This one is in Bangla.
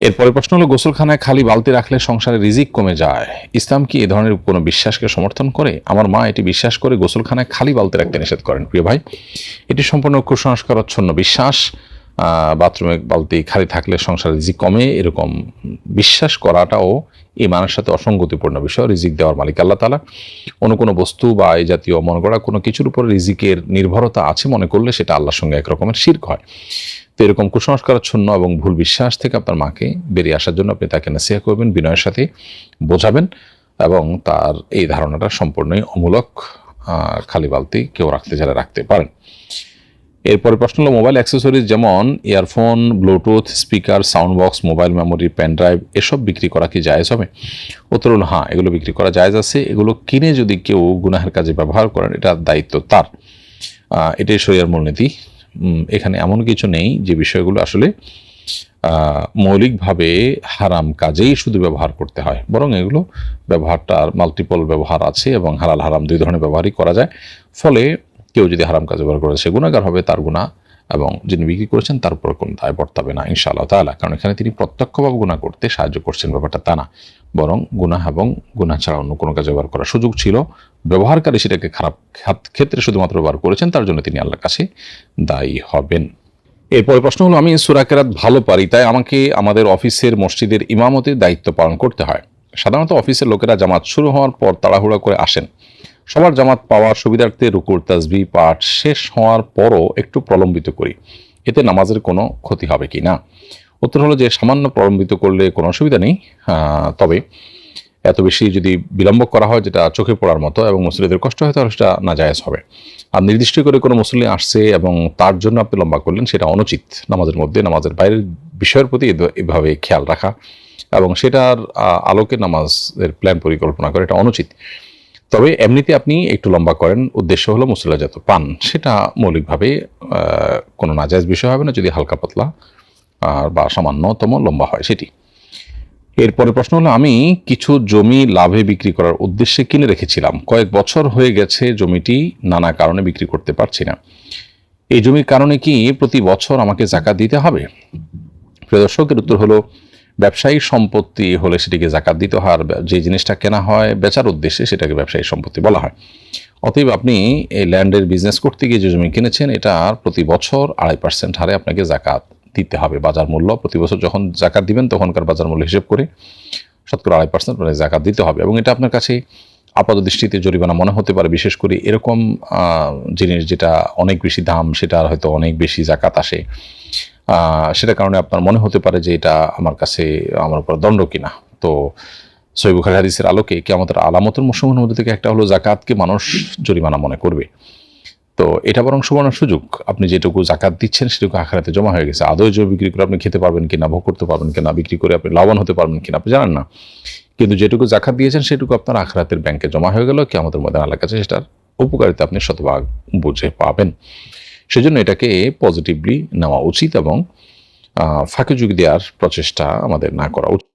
এরপরে প্রশ্ন হলো, গোসলখানায় খালি বালতি রাখলে সংসারে রিজিক কমে যায়। ইসলাম কি এ ধরনের কোনো বিশ্বাসকে সমর্থন করে? আমার মা এটি বিশ্বাস করে গোসলখানায় খালি বালতি রাখতে নিষেধ করেন। প্রিয় ভাই, এটি সম্পূর্ণ কুসংস্কারাচ্ছন্ন বিশ্বাস। বাথরুমে বালতি খালি থাকলে সংসারে রিজিক কমে, এরকম বিশ্বাস করাটাও ইমানের সাথে অসঙ্গতিপূর্ণ বিষয়। রিজিক দেওয়ার মালিক আল্লাহ তাআলা। অন্য কোনো বস্তু বা এই জাতীয় মনে করা কোনো কিছুর উপর রিজিকের নির্ভরতা আছে মনে করলে সেটা আল্লাহর সঙ্গে একরকমের শিরক হয়। তো এরকম কুসংস্কারাচ্ছন্ন এবং ভুল বিশ্বাস থেকে আপনার মাকে বেরিয়ে আসার জন্য আপনি তাকে নসিহত করবেন, বিনয়ের সাথে বোঝাবেন এবং তার এই ধারণাটা সম্পূর্ণই অমূলক। খালি বালতি কেউ রাখতে চাইলে রাখতে পারেন। এরপরে প্রশ্ন হলো, মোবাইল অ্যাক্সেসরিজ যেমন earphone, Bluetooth speaker, sound box, mobile memory, pen drive এসব বিক্রি করা কি জায়েজ হবে? উত্তর হলো হ্যাঁ, এগুলো বিক্রি করা জায়েজ আছে। এগুলো কিনে যদি কেউ গুনাহের কাজে ব্যবহার করেন, এটা দায়িত্ব তার। এটাই শরিয়ার মূলনীতি। এখানে এমন কিছু নেই যে বিষয়গুলো আসলে মৌলিকভাবে হারাম কাজেই শুধু ব্যবহার করতে হয়, বরং এগুলো ব্যবহারটার মাল্টিপল ব্যবহার আছে এবং হালাল হারাম দুই ধরনের ব্যবহারই করা যায়। ফলে কেউ যদি হারাম কাজ ব্যবহার করে সে গুনাহগার হবে, তার গুনাহ, এবং যিনি বিক্রি করেছেন তার উপর কোনো দায় বর্তাবে না ইনশাআল্লাহ তাআলা। কারণ এখানে তিনি প্রত্যক্ষভাবে গুনাহ করতে সাহায্য করছেন, ব্যাপারটা তা না। বরং গুনাহ এবং গুনাহ ছাড়া অন্য কোনো কাজ ব্যবহার করার সুযোগ ছিল, ব্যবহারকারী সেটাকে খারাপ ক্ষেত্রে শুধুমাত্র ব্যবহার করেছেন, তার জন্য তিনি আল্লাহর কাছে দায়ী হবেন। এরপরে প্রশ্ন হলো, আমি সূরা কেরাত ভালো পারি, তাই আমাকে আমাদের অফিসের মসজিদের ইমামতির দায়িত্ব পালন করতে হয়। সাধারণত অফিসের লোকেরা জামাত শুরু হওয়ার পর তাড়াহুড়া করে আসেন। সবার জামাত পাওয়ার সুবিধার্থে রুকুর তাসবিহ পাঠ শেষ হওয়ার পরও একটু প্রলম্বিত করি, এতে নামাজের কোনো ক্ষতি হবে কি না? উত্তর হলো যে সামান্য প্রলম্বিত করলে কোনো অসুবিধা নেই। তবে এত বেশি যদি বিলম্ব করা হয় যেটা চোখে পড়ার মতো এবং মুসল্লিদের কষ্ট হয়, তাহলে সেটা নাজায়েজ হবে। আর নির্দিষ্ট করে কোনো মুসল্লি আসছে এবং তার জন্য আপনি লম্বা করলেন, সেটা অনুচিত। নামাজের মধ্যে নামাজের বাইরের বিষয়ের প্রতি এভাবে খেয়াল রাখা এবং সেটার আলোকে নামাজের প্ল্যান পরিকল্পনা করা, এটা অনুচিত। তবে এমনিতে আপনি একটু লম্বা করেন, উদ্দেশ্য হলো মুসল্লিরা যত পান, সেটা মৌলিকভাবে কোনো নাজায়েজ বিষয় হবে না যদি হালকা পাতলা বা সামান্যতম লম্বা হয় সেটি। এরপরে প্রশ্ন হলো, আমি কিছু জমি লাভে বিক্রি করার উদ্দেশ্যে কিনে রেখেছিলাম, কয়েক বছর হয়ে গেছে, জমিটি নানা কারণে বিক্রি করতে পারছি না। এই জমির কারণে কি প্রতি বছর আমাকে যাকাত দিতে হবে? প্রিয় দর্শকের উত্তর হলো, ব্যবসায়ী সম্পত্তি হলে সেটিকে যাকাত দিতে হয়, আর যে জিনিসটা কেনা হয় বেচার উদ্দেশ্যে সেটাকে ব্যবসায়ী সম্পত্তি বলা হয়। অতএব আপনি এই ল্যান্ডের বিজনেস করতে গিয়ে যে জমি কিনেছেন, এটার প্রতি বছর 2.5% হারে আপনাকে যাকাত দিতে হবে। বাজার মূল্য প্রতি বছর যখন যাকাত দিবেন তখনকার বাজার মূল্য হিসেব করে শতকরা 2.5% মানে যাকাত দিতে হবে। এবং এটা আপনার কাছে আপাত দৃষ্টিতে জরিমানা মনে হতে পারে, বিশেষ করে এরকম জিনিস যেটা অনেক বেশি দাম, সেটার হয়তো অনেক বেশি যাকাত আসে। সেটার কারণে আপনার মনে হতে পারে যে এটা আমার কাছে আমার উপর দণ্ড কিনা। তো সহিহ বুখারী হাদিসের আলোকে কিয়ামতের আলামতের সমূহের মধ্যে থেকে একটা হলো যাকাতকে মানুষ জরিমানা মনে করবে। তো এটা বরং সুবর্ণ সুযোগ। আপনি যেটুকু যাকাত দিচ্ছেন সেটুকু আখিরাতে জমা হয়ে গেছে। আদৌ জমি বিক্রি করে আপনি খেতে পারবেন কিনা, ভোগ করতে পারবেন কিনা, বিক্রি করে আপনি লাভবান হতে পারবেন কিনা আপনি জানেন না। কিন্তু যেটুকু যাকাত দিয়েছেন সেটুকু আপনার আখিরাতের ব্যাংকে জমা হয়ে গেল, কিয়ামতের মধ্যে আল্লাহর কাছে সেটার উপকারিতা আপনি শতভাগ বুঝে পাবেন। সেজন্য এটাকে পজিটিভলি নেওয়া উচিত এবং ফাঁকে যুগ দেওয়ার প্রচেষ্টা আমাদের না করা উচিত।